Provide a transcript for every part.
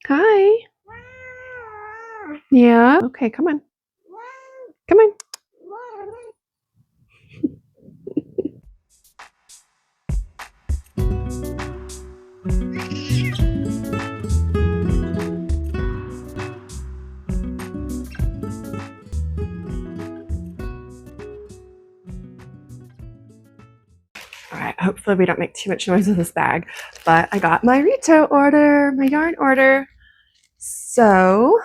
Hi. Yeah. Okay, come on. Come on. All right, hopefully we don't make too much noise with this bag, but I got my retail order, my yarn order. So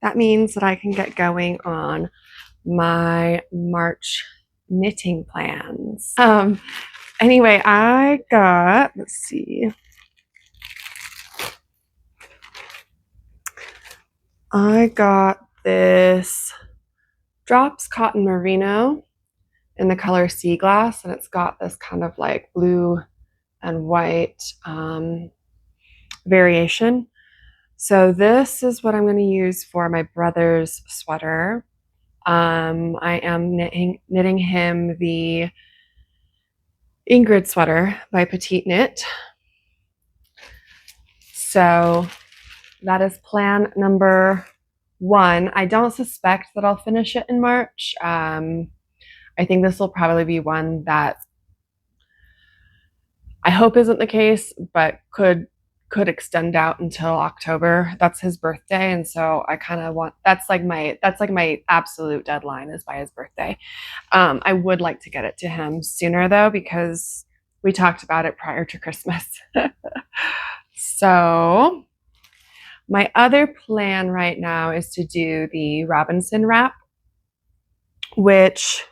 that means that I can get going on my March knitting plans. Anyway, I got, let's see. I got this Drops Cotton Merino in the color Sea Glass, and it's got this kind of like blue and white variation. So this is what I'm going to use for my brother's sweater. I am knitting him the Ingrid sweater by Petite Knit. So that is plan number 1. I don't suspect that I'll finish it in March. I think this will probably be one that I hope isn't the case, but could extend out until October. That's his birthday, and so I kind of want that's like my absolute deadline is by his birthday. I would like to get it to him sooner though, because we talked about it prior to Christmas. So my other plan right now is to do the Robinson wrap, which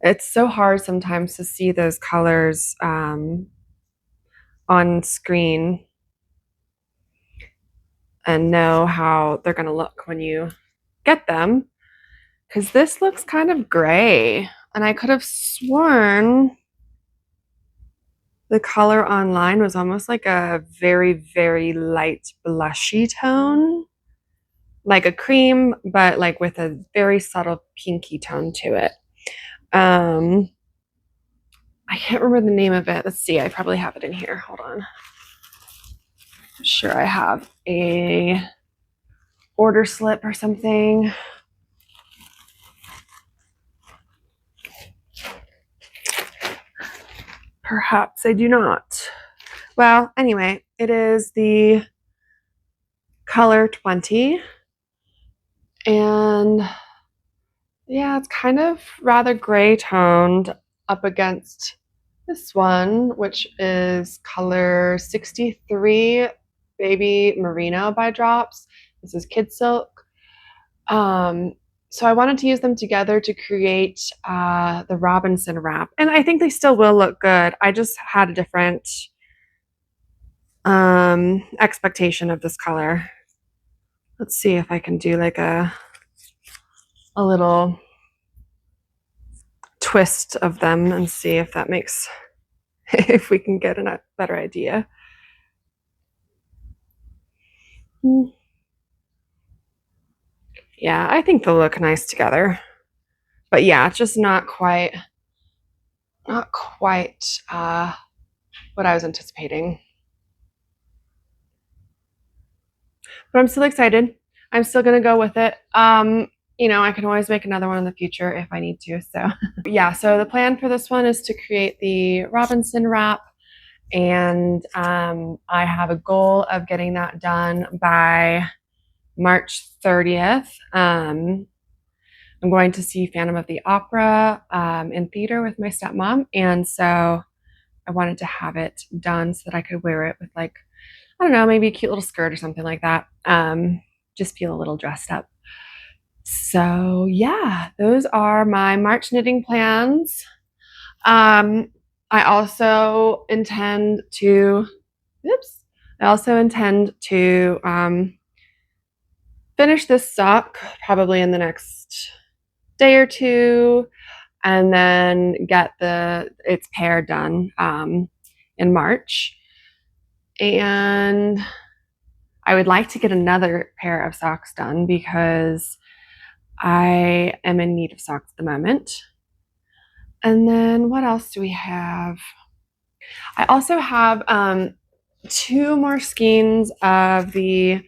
it's so hard sometimes to see those colors on screen and know how they're going to look when you get them, because this looks kind of gray, and I could have sworn the color online was almost like a very, very light blushy tone, like a cream, but like with a very subtle pinky tone to it. I can't remember the name of it. Let's see. I probably have it in here. Hold on. I'm sure I have a order slip or something. Perhaps I do not. Well, anyway, it is the color 20. And yeah, it's kind of rather gray toned up against this one, which is color 63 Baby Merino by Drops. This is Kid Silk. So I wanted to use them together to create the Robinson wrap. And I think they still will look good. I just had a different expectation of this color. Let's see if I can do like a little twist of them and see if that makes, if we can get a better idea. Yeah, I think they'll look nice together. But yeah, it's just not quite what I was anticipating. But I'm still excited. I'm still gonna go with it. You know, I can always make another one in the future if I need to. So yeah, so the plan for this one is to create the Robinson wrap, and I have a goal of getting that done by March 30th. I'm going to see Phantom of the Opera in theater with my stepmom, and so I wanted to have it done so that I could wear it with, like, I don't know, maybe a cute little skirt or something like that. Just feel a little dressed up. So yeah, those are my March knitting plans. I also intend to, finish this sock probably in the next day or two, and then get its pair done in March. And I would like to get another pair of socks done because I am in need of socks at the moment. And then what else do we have I also have 2 more skeins of the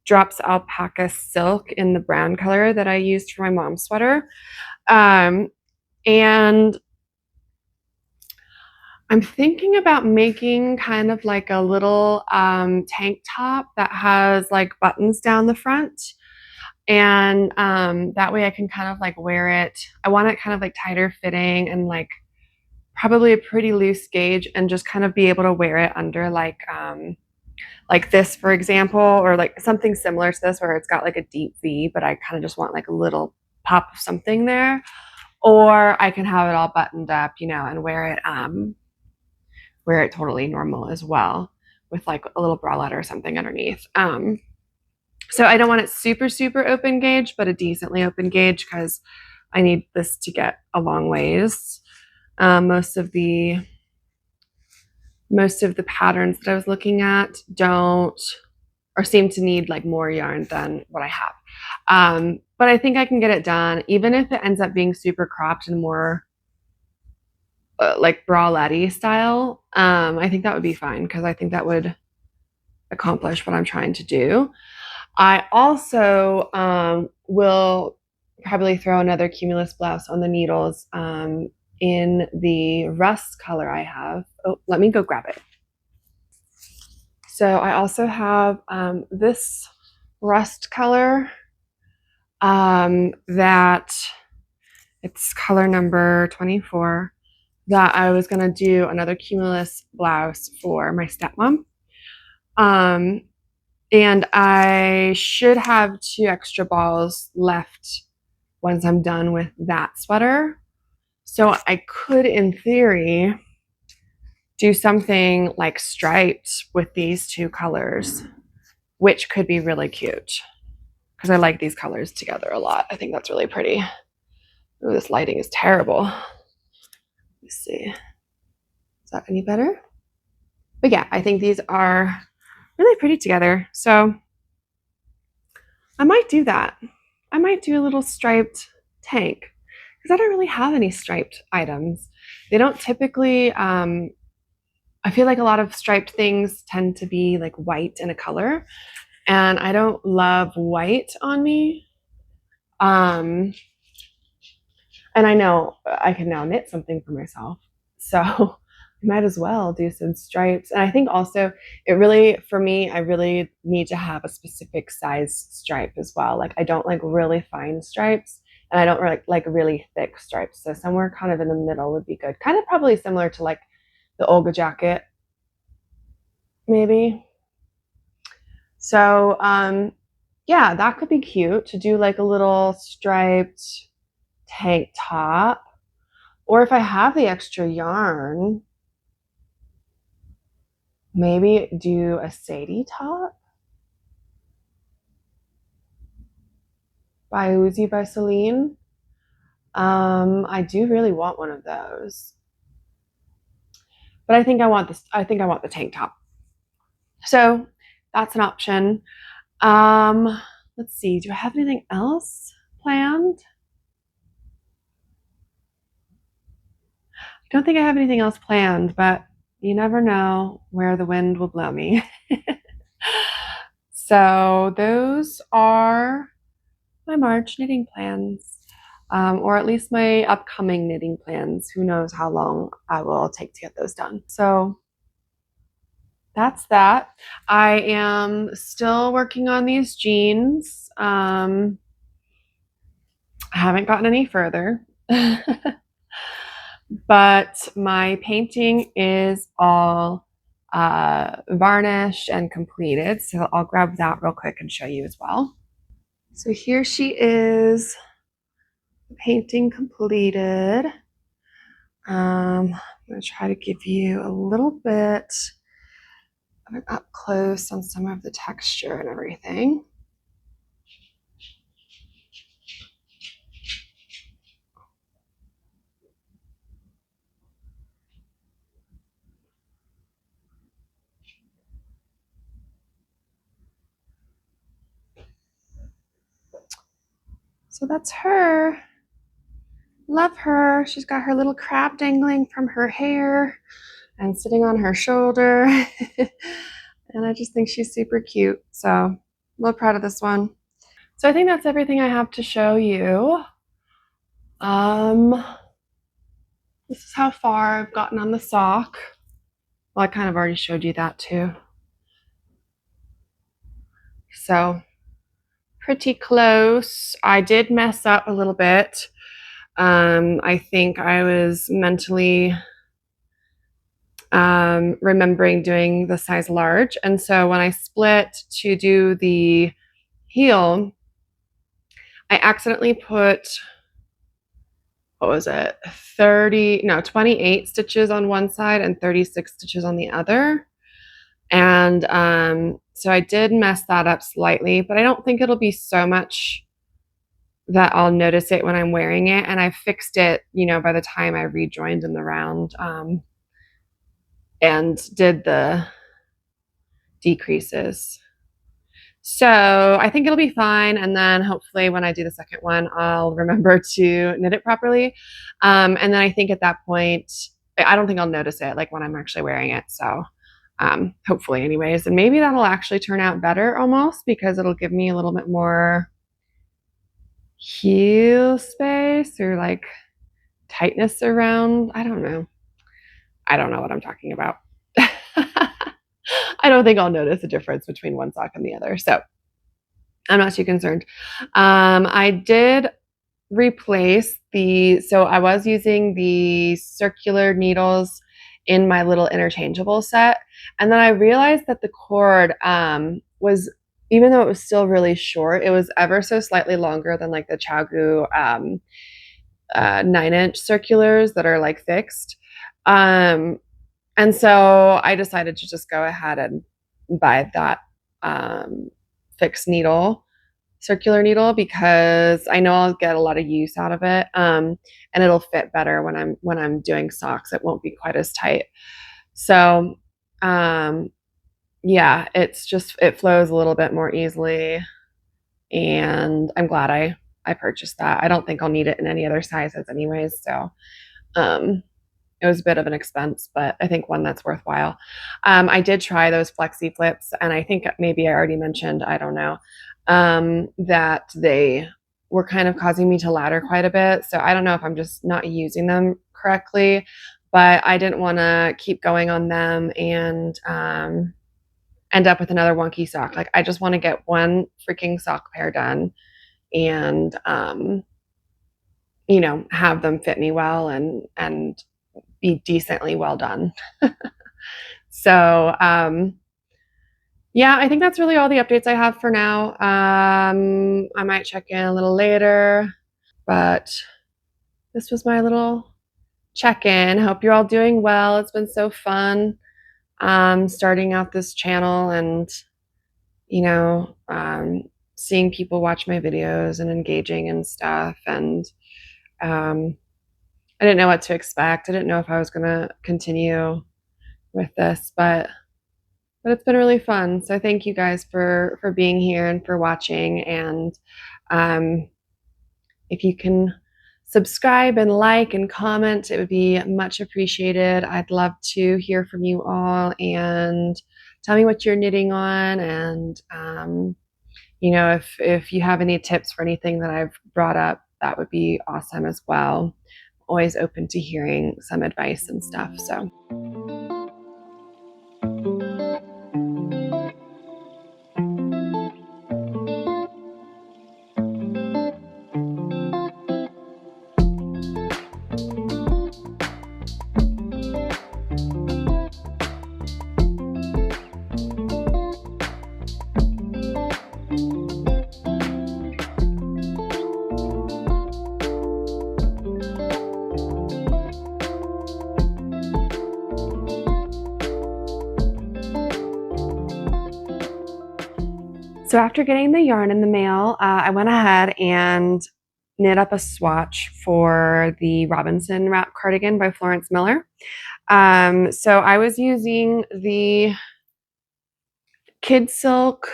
Drops Alpaca Silk in the brown color that I used for my mom's sweater. And I'm thinking about making kind of like a little tank top that has like buttons down the front. And that way I can kind of like wear it. I want it kind of like tighter fitting and like probably a pretty loose gauge, and just kind of be able to wear it under like this, for example, or like something similar to this where it's got like a deep V, but I kind of just want like a little pop of something there. Or I can have it all buttoned up, you know, and wear it totally normal as well with like a little bralette or something underneath. So I don't want it super, super open gauge, but a decently open gauge because I need this to get a long ways. Most of the patterns that I was looking at don't or seem to need like more yarn than what I have. But I think I can get it done, even if it ends up being super cropped and more like bralette style. I think that would be fine because I think that would accomplish what I'm trying to do. I also will probably throw another Cumulus blouse on the needles in the rust color I have. Oh, let me go grab it. So I also have this rust color that it's color number 24, that I was going to do another Cumulus blouse for my stepmom. And I should have 2 extra balls left once I'm done with that sweater. So I could, in theory, do something like striped with these 2 colors, which could be really cute because I like these colors together a lot. I think that's really pretty. Ooh, this lighting is terrible. Let's see. Is that any better? But yeah, I think these are really pretty together. So I might do that. I might do a little striped tank because I don't really have any striped items. They don't typically, I feel like a lot of striped things tend to be like white in a color, and I don't love white on me. And I know I can now knit something for myself. So I might as well do some stripes. And I think also it really, for me, I really need to have a specific size stripe as well. Like I don't like really fine stripes, and I don't like really thick stripes. So somewhere kind of in the middle would be good. Kind of probably similar to like the Olga jacket, maybe. So yeah, that could be cute to do like a little striped tank top. Or if I have the extra yarn, maybe do a Sadie top by Uzi by Celine. I do really want one of those, but I think I want this. I think I want the tank top. So that's an option. Let's see. Do I have anything else planned? I don't think I have anything else planned, but you never know where the wind will blow me. So those are my March knitting plans, or at least my upcoming knitting plans. Who knows how long I will take to get those done. So that's that. I am still working on these jeans. I haven't gotten any further. But my painting is all varnished and completed. So I'll grab that real quick and show you as well. So here she is, painting completed. I'm going to try to give you a little bit of an up close on some of the texture and everything. So that's her. Love her. She's got her little crab dangling from her hair and sitting on her shoulder. And I just think she's super cute. So I'm real proud of this one. So I think that's everything I have to show you. This is how far I've gotten on the sock. Well, I kind of already showed you that too. So pretty close. I did mess up a little bit. I think I was mentally remembering doing the size large. And so when I split to do the heel, I accidentally put, what was it, 28 stitches on one side and 36 stitches on the other. And so I did mess that up slightly, but I don't think it'll be so much that I'll notice it when I'm wearing it. And I fixed it, by the time I rejoined in the round and did the decreases. So I think it'll be fine. And then hopefully when I do the second one, I'll remember to knit it properly. And then I think at that point, I don't think I'll notice it like when I'm actually wearing it. So hopefully anyways, and maybe that'll actually turn out better almost because it'll give me a little bit more heel space or like tightness around. I don't know what I'm talking about. I don't think I'll notice a difference between one sock and the other. So I'm not too concerned. I did replace so I was using the circular needles in my little interchangeable set. And then I realized that the cord was, even though it was still really short, it was ever so slightly longer than like the ChowGoo 9-inch circulars that are like fixed. And so I decided to just go ahead and buy that fixed needle, circular needle, because I know I'll get a lot of use out of it, and it'll fit better when I'm doing socks. It won't be quite as tight. So yeah, it flows a little bit more easily, and I'm glad I purchased that. I don't think I'll need it in any other sizes anyways. So it was a bit of an expense, but I think one that's worthwhile. I did try those flexi flips, and I think maybe I already mentioned, I don't know, that they were kind of causing me to ladder quite a bit. So I don't know if I'm just not using them correctly, but I didn't want to keep going on them and end up with another wonky sock. Like I just want to get one freaking sock pair done and have them fit me well and be decently well done. So yeah, I think that's really all the updates I have for now. I might check in a little later, but this was my little check-in. Hope you're all doing well. It's been so fun starting out this channel and seeing people watch my videos and engaging and stuff. And I didn't know what to expect. I didn't know if I was going to continue with this, but it's been really fun. So thank you guys for being here and for watching. And if you can subscribe and like and comment, it would be much appreciated. I'd love to hear from you all and tell me what you're knitting on. And if you have any tips for anything that I've brought up, that would be awesome as well. Always open to hearing some advice and stuff. So So after getting the yarn in the mail, I went ahead and knit up a swatch for the Robinson wrap cardigan by Florence Miller. So I was using the Kid Silk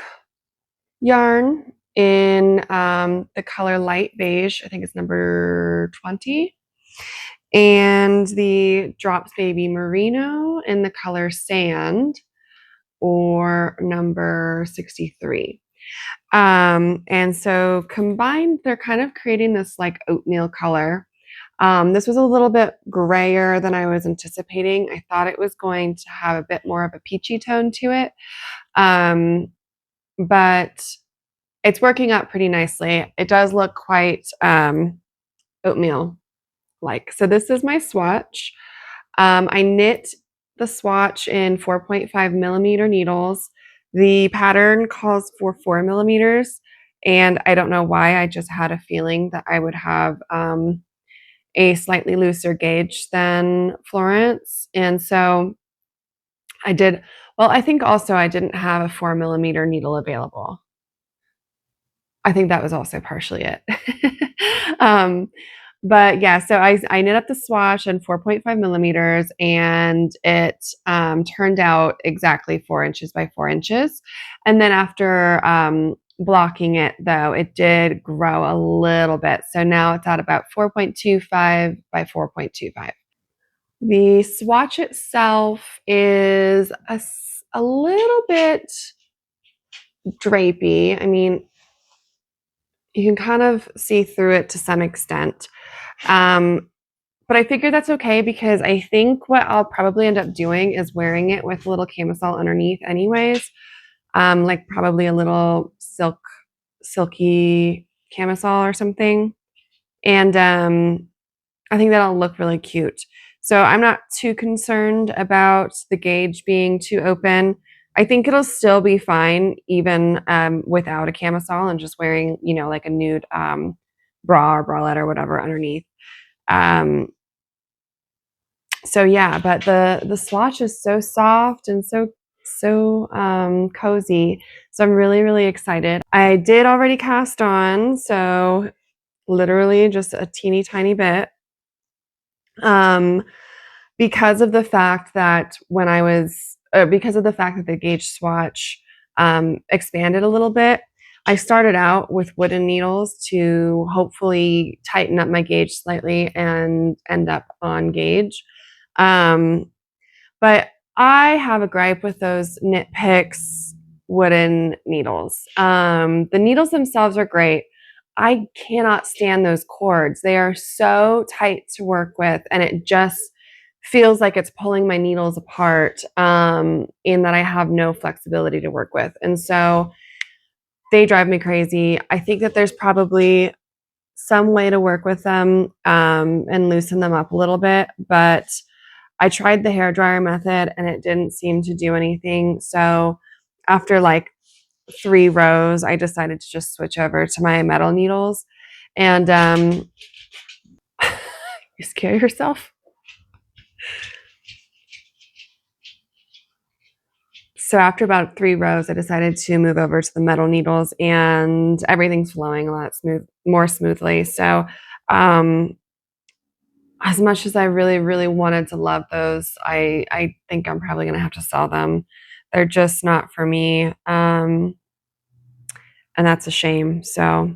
yarn in the color light beige. I think it's number 20. And the Drops Baby Merino in the color Sand or number 63. And so combined, they're kind of creating this like oatmeal color. This was a little bit grayer than I was anticipating. I thought it was going to have a bit more of a peachy tone to it. But it's working out pretty nicely. It does look quite oatmeal like. So this is my swatch. I knit the swatch in 4.5 millimeter needles. The pattern calls for 4 millimeters, and I don't know why. I just had a feeling that I would have a slightly looser gauge than Florence, and so I did. Well, I think also I didn't have a 4 millimeter needle available. I think that was also partially it. But yeah, so I knit up the swatch in 4.5 millimeters, and it turned out exactly 4 inches by 4 inches. And then after blocking it, though, it did grow a little bit. So now it's at about 4.25 by 4.25. The swatch itself is a little bit drapey. I mean, you can kind of see through it to some extent. But I figured that's okay because I think what I'll probably end up doing is wearing it with a little camisole underneath anyways. Like probably a little silky camisole or something. And I think that'll look really cute. So I'm not too concerned about the gauge being too open. I think it'll still be fine even without a camisole and just wearing, like a nude bra or bralette or whatever underneath. So yeah, but the swatch is so soft and so cozy. So I'm really, really excited. I did already cast on, so literally just a teeny tiny bit. Because of the fact that because of the fact that the gauge swatch expanded a little bit, I started out with wooden needles to hopefully tighten up my gauge slightly and end up on gauge. But I have a gripe with those Knit Picks wooden needles. The needles themselves are great. I cannot stand those cords. They are so tight to work with, and it just feels like it's pulling my needles apart, in that I have no flexibility to work with. And so they drive me crazy. I think that there's probably some way to work with them and loosen them up a little bit, but I tried the hairdryer method and it didn't seem to do anything. So after like 3 rows, I decided to just switch over to my metal needles. And you scare yourself? So after about 3 rows, I decided to move over to the metal needles, and everything's flowing a lot more smoothly. So as much as I really, really wanted to love those, I think I'm probably going to have to sell them. They're just not for me. And that's a shame. So,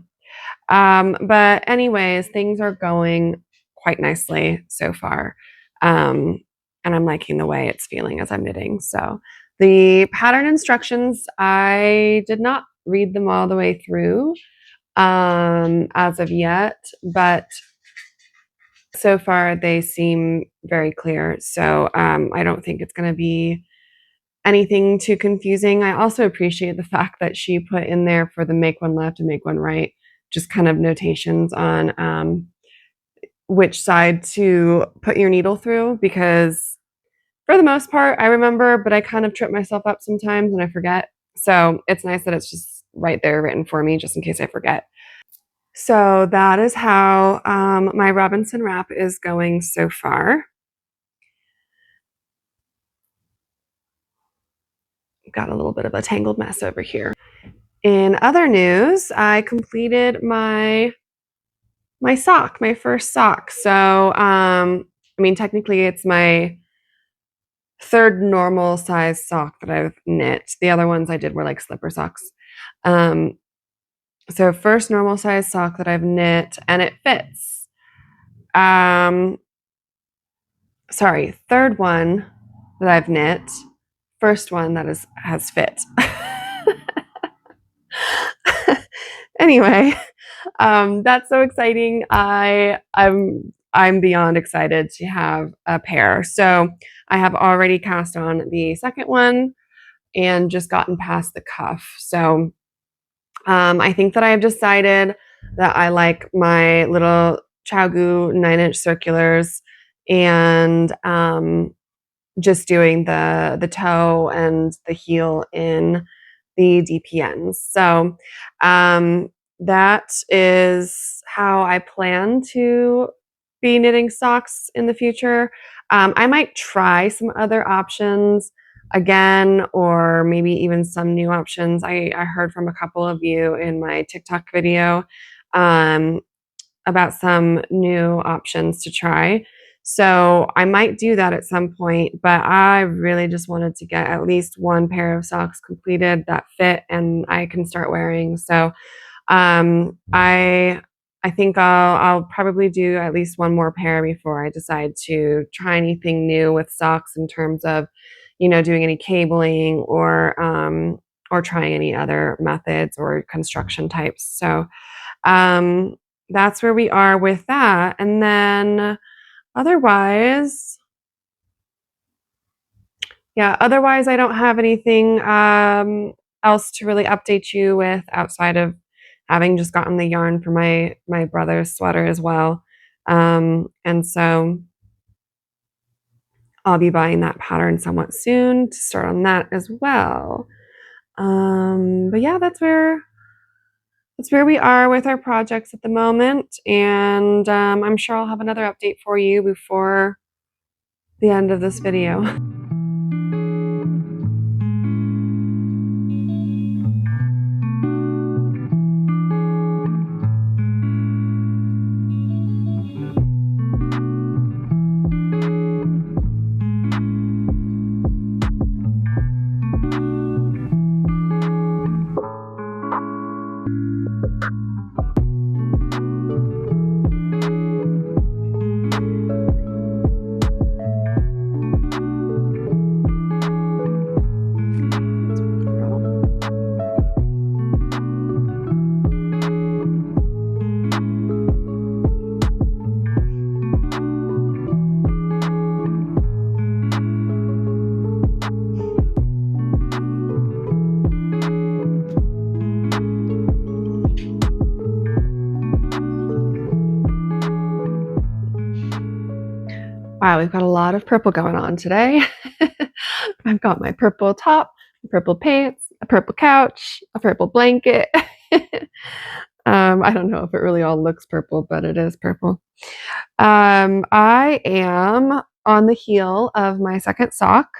but anyways, things are going quite nicely so far. And I'm liking the way it's feeling as I'm knitting. So the pattern instructions, I did not read them all the way through as of yet, but so far they seem very clear. So I don't think it's going to be anything too confusing. I also appreciate the fact that she put in there for the make one left and make one right, just kind of notations on which side to put your needle through, because for the most part, I remember, but I kind of trip myself up sometimes and I forget. So it's nice that it's just right there written for me, just in case I forget. So that is how my Robinson wrap is going so far. Got a little bit of a tangled mess over here. In other news, I completed my sock, my first sock. So, I mean, technically it's my 3rd normal size sock that I've knit. The other ones I did were like slipper socks. So first normal size sock that I've knit, and it fits. Sorry, 3rd one that I've knit. First one that has fit. Anyway, that's so exciting. I'm beyond excited to have a pair. So I have already cast on the second one and just gotten past the cuff. So I think that I have decided that I like my little Chaogu 9-inch circulars and just doing the toe and the heel in the DPNs. So that is how I plan to be knitting socks in the future. I might try some other options again, or maybe even some new options. I heard from a couple of you in my TikTok video about some new options to try. So I might do that at some point, but I really just wanted to get at least one pair of socks completed that fit and I can start wearing. So I think I'll probably do at least one more pair before I decide to try anything new with socks in terms of, doing any cabling or trying any other methods or construction types. So that's where we are with that. And then otherwise, I don't have anything else to really update you with outside of having just gotten the yarn for my brother's sweater as well. And so I'll be buying that pattern somewhat soon to start on that as well. But yeah, that's where we are with our projects at the moment. And I'm sure I'll have another update for you before the end of this video. Wow, we've got a lot of purple going on today. I've got my purple top, purple pants, a purple couch, a purple blanket. I don't know if it really all looks purple, but it is purple. I am on the heel of my second sock.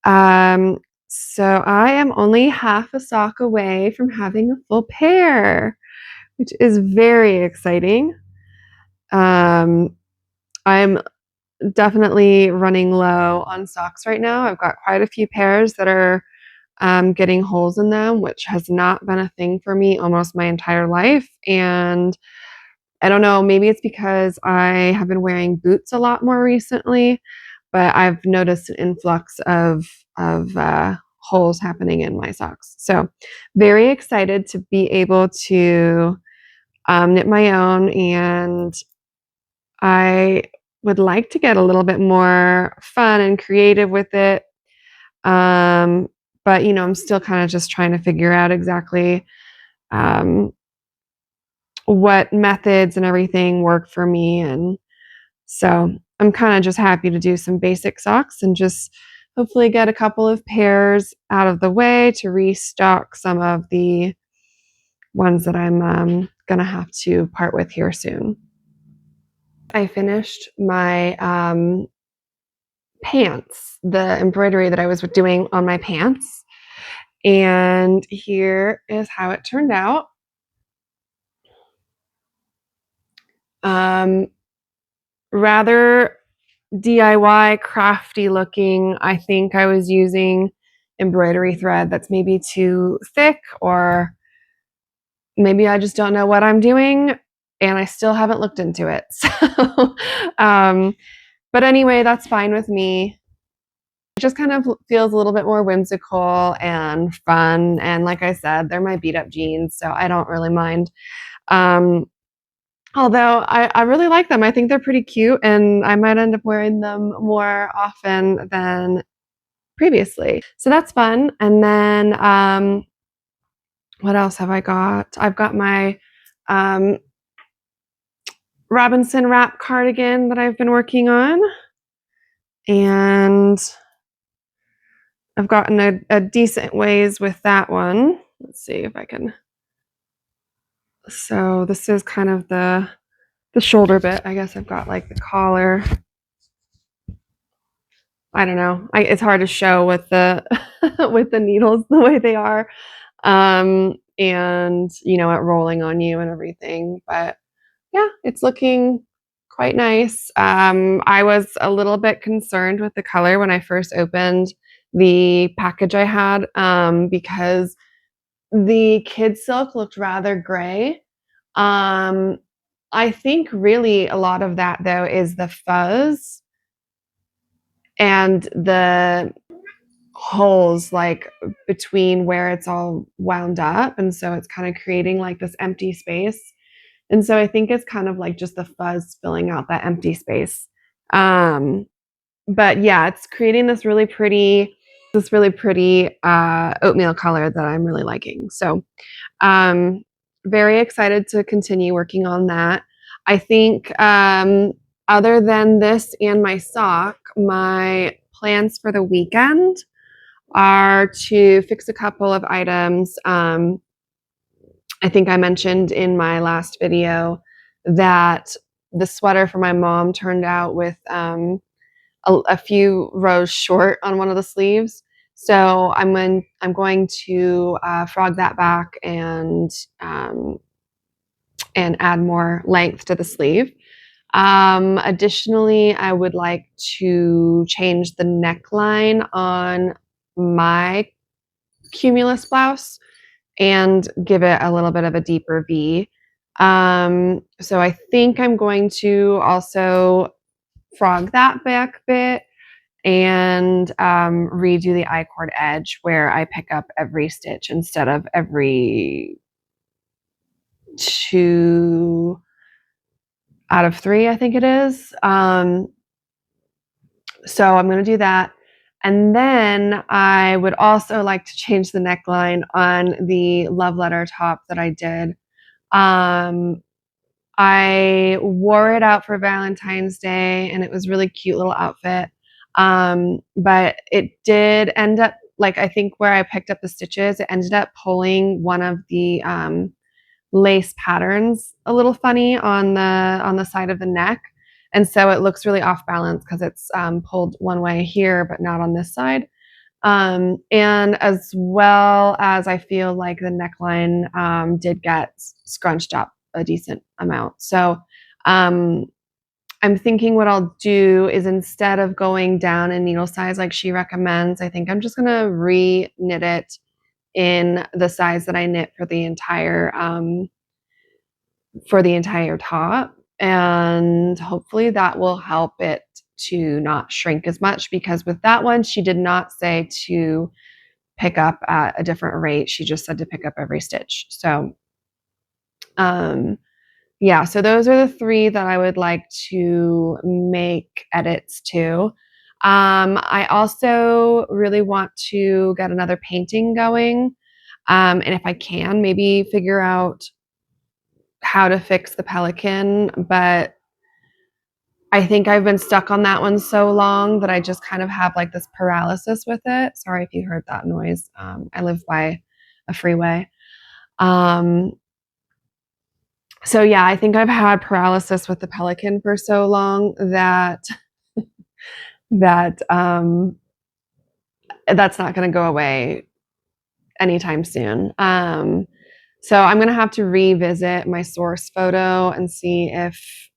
So I am only half a sock away from having a full pair, which is very exciting. I'm definitely running low on socks right now. I've got quite a few pairs that are getting holes in them, which has not been a thing for me almost my entire life. And I don't know, maybe it's because I have been wearing boots a lot more recently, but I've noticed an influx of holes happening in my socks. So very excited to be able to knit my own, and I would like to get a little bit more fun and creative with it. But I'm still kind of just trying to figure out exactly what methods and everything work for me. And so I'm kind of just happy to do some basic socks and just hopefully get a couple of pairs out of the way to restock some of the ones that I'm going to have to part with here soon. I finished my pants, the embroidery that I was doing on my pants. And here is how it turned out. Rather DIY crafty looking. I think I was using embroidery thread that's maybe too thick, or maybe I just don't know what I'm doing and I still haven't looked into it. So, but anyway, that's fine with me. It just kind of feels a little bit more whimsical and fun. And like I said, they're my beat up jeans, so I don't really mind. Um, Although I really like them. I think they're pretty cute, and I might end up wearing them more often than previously. So that's fun. And then what else have I got? I've got my um, Robinson wrap cardigan that I've been working on. And I've gotten a decent ways with that one. Let's see if I can. So this is kind of the shoulder bit. I guess I've got like the collar. I don't know. It's hard to show with the with the needles the way they are, and you know, it rolling on you and everything. But yeah, it's looking quite nice. I was a little bit concerned with the color when I first opened the package I had, because the kid silk looked rather gray. Um, I think really a lot of that though is the fuzz and the holes like between where it's all wound up, and so it's kind of creating like this empty space. And so I think it's kind of like just the fuzz filling out that empty space. But yeah, it's creating this really pretty oatmeal color that I'm really liking. So very excited to continue working on that. I think other than this and my sock, my plans for the weekend are to fix a couple of items. I think I mentioned in my last video that the sweater for my mom turned out with a few rows short on one of the sleeves. So I'm going to frog that back and add more length to the sleeve. Additionally, I would like to change the neckline on my cumulus blouse and give it a little bit of a deeper V. So I think I'm going to also frog that back bit and redo the I-cord edge where I pick up every stitch instead of every 2 out of 3, I think it is. So I'm going to do that. And then I would also like to change the neckline on the love letter top that I did. I wore it out for Valentine's Day and it was a really cute little outfit. But it did end up, like, I think where I picked up the stitches, it ended up pulling one of the lace patterns a little funny on the side of the neck. And so it looks really off balance because it's pulled one way here, but not on this side. And as well as I feel like the neckline did get scrunched up a decent amount. So I'm thinking what I'll do is, instead of going down in needle size like she recommends, I think I'm just going to re-knit it in the size that I knit for the entire top, and hopefully that will help it to not shrink as much, because with that one she did not say to pick up at a different rate. She just said to pick up every stitch. So yeah, so those are the 3 that I would like to make edits to. I also really want to get another painting going, and if I can, maybe figure out how to fix the pelican, but I think I've been stuck on that one so long that I just kind of have like this paralysis with it. Sorry if you heard that noise. I live by a freeway. So yeah, I think I've had paralysis with the pelican for so long that that's not going to go away anytime soon. So I'm going to have to revisit my source photo and see if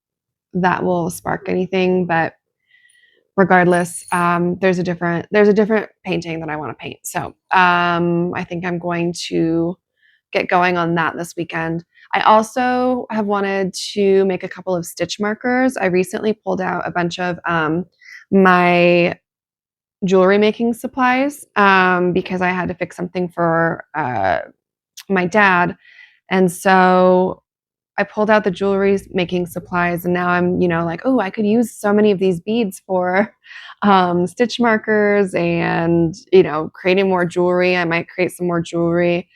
that will spark anything. But regardless, there's a different painting that I want to paint. So I think I'm going to get going on that this weekend. I also have wanted to make a couple of stitch markers. I recently pulled out a bunch of my jewelry making supplies because I had to fix something for my dad. And so I pulled out the jewelry making supplies, and now I'm, like, oh, I could use so many of these beads for stitch markers and, creating more jewelry. I might create some more jewelry.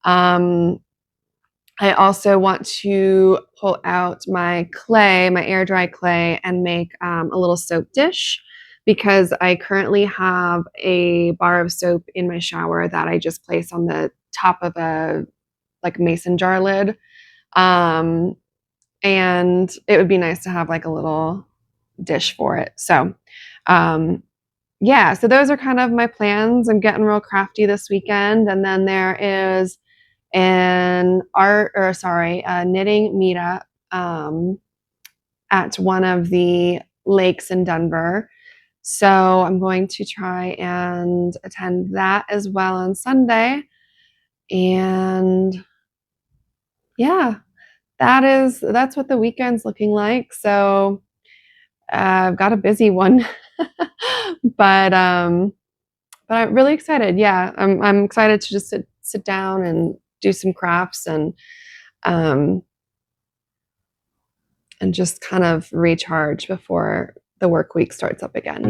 I also want to pull out my clay, my air dry clay, and make a little soap dish because I currently have a bar of soap in my shower that I just place on the top of a like mason jar lid. And it would be nice to have like a little dish for it. So, yeah, so those are kind of my plans. I'm getting real crafty this weekend. And then there is a knitting meetup at one of the lakes in Denver. So I'm going to try and attend that as well on Sunday. And yeah, that's what the weekend's looking like. So I've got a busy one, but I'm really excited. Yeah, I'm excited to just sit down and do some crafts and just kind of recharge before the work week starts up again,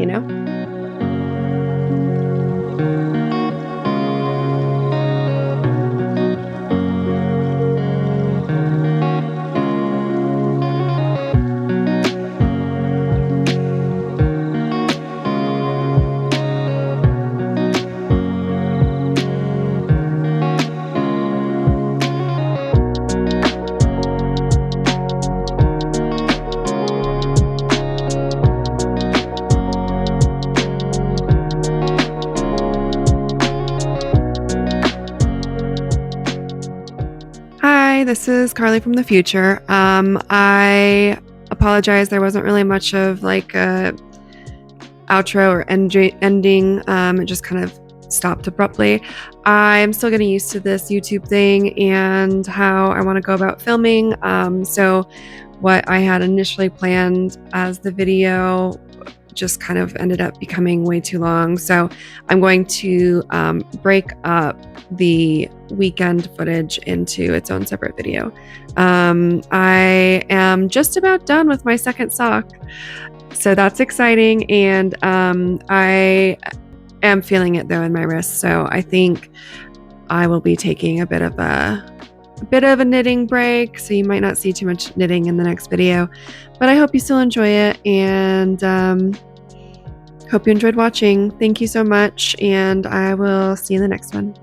Hi, this is Carly from the future. I apologize. There wasn't really much of like a outro or ending. It just kind of stopped abruptly. I'm still getting used to this YouTube thing and how I want to go about filming. So what I had initially planned as the video just kind of ended up becoming way too long. So I'm going to break up the weekend footage into its own separate video. I am just about done with my second sock. So that's exciting. And I am feeling it though in my wrist. So I think I will be taking a bit of a knitting break. So you might not see too much knitting in the next video, but I hope you still enjoy it and hope you enjoyed watching. Thank you so much. And I will see you in the next one.